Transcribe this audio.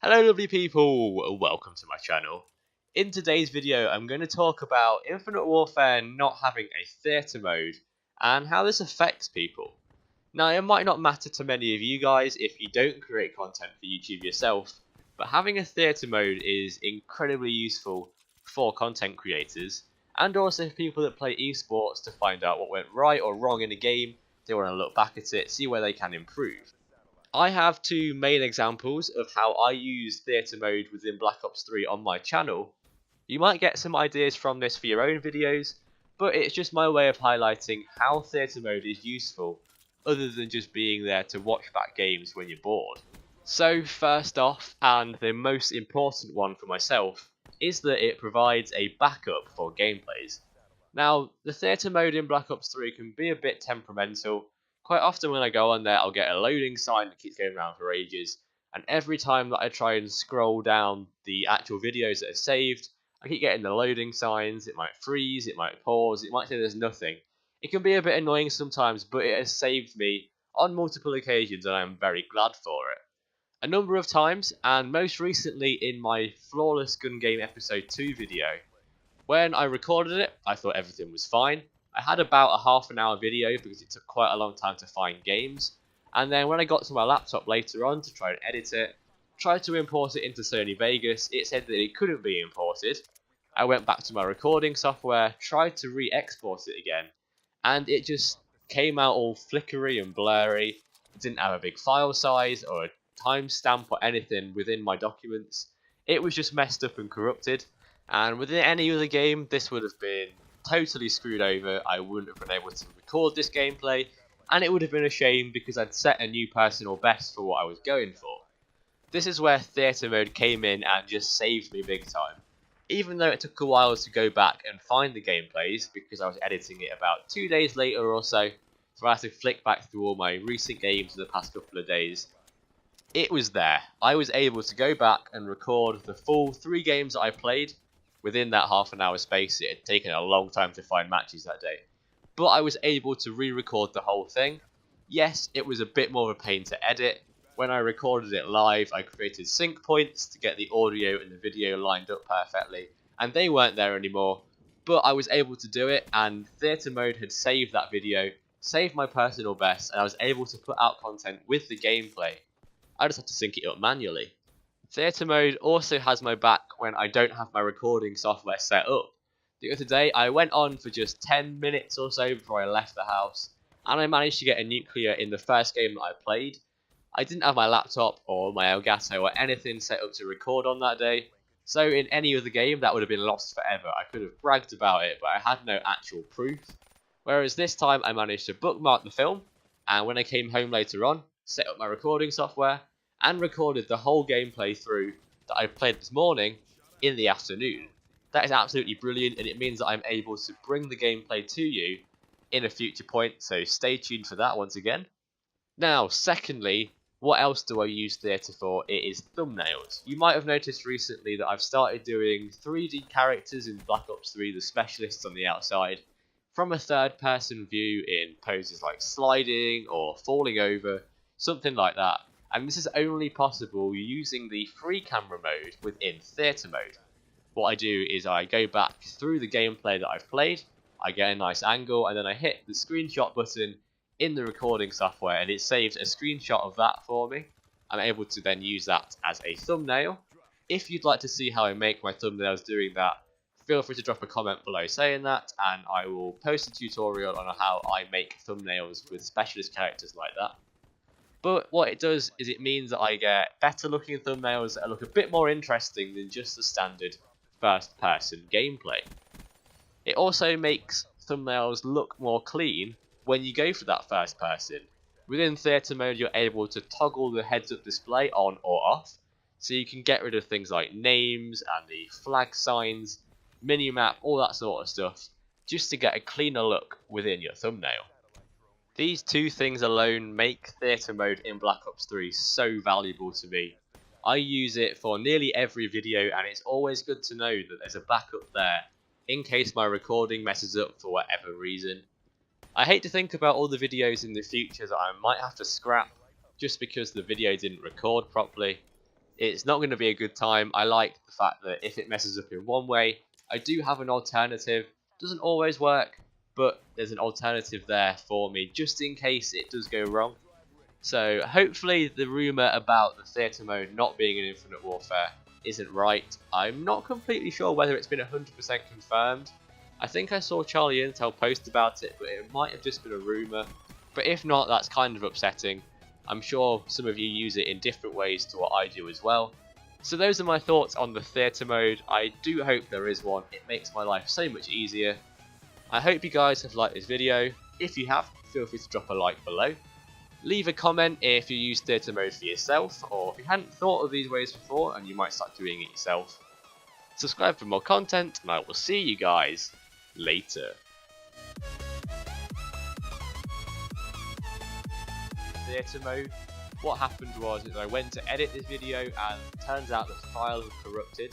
Hello lovely people, welcome to my channel. In today's video I'm going to talk about Infinite Warfare not having a theatre mode and how this affects people. Now it might not matter to many of you guys if you don't create content for YouTube yourself, but having a theatre mode is incredibly useful for content creators and also for people that play esports to find out what went right or wrong in a game. They want to look back at it, see where they can improve. I have two main examples of how I use theatre mode within Black Ops 3 on my channel. You might get some ideas from this for your own videos, but it's just my way of highlighting how theatre mode is useful, other than just being there to watch back games when you're bored. So first off, and the most important one for myself, is that it provides a backup for gameplays. Now, the theatre mode in Black Ops 3 can be a bit temperamental. Quite often when I go on there, I'll get a loading sign that keeps going around for ages, and every time that I try and scroll down the actual videos that are saved, I keep getting the loading signs. It might freeze, it might pause, it might say there's nothing. It can be a bit annoying sometimes, but it has saved me on multiple occasions, and I'm very glad for it. A number of times, and most recently in my Flawless Gun Game Episode 2 video. When I recorded it, I thought everything was fine. I had about a half an hour video because it took quite a long time to find games. And then when I got to my laptop later on to try and edit it, tried to import it into Sony Vegas, it said that it couldn't be imported. I went back to my recording software, tried to re-export it again, and it just came out all flickery and blurry. It didn't have a big file size or a timestamp or anything within my documents. It was just messed up and corrupted. And within any other game, this would have been totally screwed over. I wouldn't have been able to record this gameplay, and it would have been a shame because I'd set a new personal best for what I was going for. This is where theatre mode came in and just saved me big time. Even though it took a while to go back and find the gameplays, because I was editing it about 2 days later or so I had to flick back through all my recent games in the past couple of days, it was there. I was able to go back and record the full 3 games that I played within that half an hour space. It had taken a long time to find matches that day, but I was able to re-record the whole thing. Yes, it was a bit more of a pain to edit. When I recorded it live, I created sync points to get the audio and the video lined up perfectly, and they weren't there anymore, but I was able to do it, and theatre mode had saved that video, saved my personal best, and I was able to put out content with the gameplay. I just had to sync it up manually. Theatre mode also has my back when I don't have my recording software set up. The other day I went on for just 10 minutes or so before I left the house, and I managed to get a nuclear in the first game that I played. I didn't have my laptop or my Elgato or anything set up to record on that day, so in any other game that would have been lost forever. I could have bragged about it, but I had no actual proof. Whereas this time I managed to bookmark the film, and when I came home later on, set up my recording software, and recorded the whole gameplay through that I played this morning in the afternoon. That is absolutely brilliant, and it means that I'm able to bring the gameplay to you in a future point, so stay tuned for that once again. Now, secondly, what else do I use theatre for? It is thumbnails. You might have noticed recently that I've started doing 3D characters in Black Ops 3, the specialists on the outside, from a third person view in poses like sliding or falling over, something like that. And this is only possible using the free camera mode within theatre mode. What I do is I go back through the gameplay that I've played, I get a nice angle, and then I hit the screenshot button in the recording software, and it saves a screenshot of that for me. I'm able to then use that as a thumbnail. If you'd like to see how I make my thumbnails doing that, feel free to drop a comment below saying that, and I will post a tutorial on how I make thumbnails with specialist characters like that. But what it does is it means that I get better looking thumbnails that look a bit more interesting than just the standard first person gameplay. It also makes thumbnails look more clean when you go for that first person. Within theatre mode you're able to toggle the heads up display on or off, so you can get rid of things like names and the flag signs, minimap, all that sort of stuff, just to get a cleaner look within your thumbnail. These two things alone make theatre mode in Black Ops 3 so valuable to me. I use it for nearly every video, and it's always good to know that there's a backup there in case my recording messes up for whatever reason. I hate to think about all the videos in the future that I might have to scrap just because the video didn't record properly. It's not going to be a good time. I like the fact that if it messes up in one way, I do have an alternative. Doesn't always work, but there's an alternative there for me just in case it does go wrong. So hopefully the rumour about the theatre mode not being in Infinite Warfare isn't right. I'm not completely sure whether it's been 100% confirmed. I think I saw Charlie Intel post about it, but it might have just been a rumour. But if not, that's kind of upsetting. I'm sure some of you use it in different ways to what I do as well. So those are my thoughts on the theatre mode. I do hope there is one. It makes my life so much easier. I hope you guys have liked this video. If you have, feel free to drop a like below. Leave a comment if you use theatre mode for yourself, or if you hadn't thought of these ways before and you might start doing it yourself. Subscribe for more content, and I will see you guys later. Theatre mode. What happened was I went to edit this video and it turns out the file was corrupted.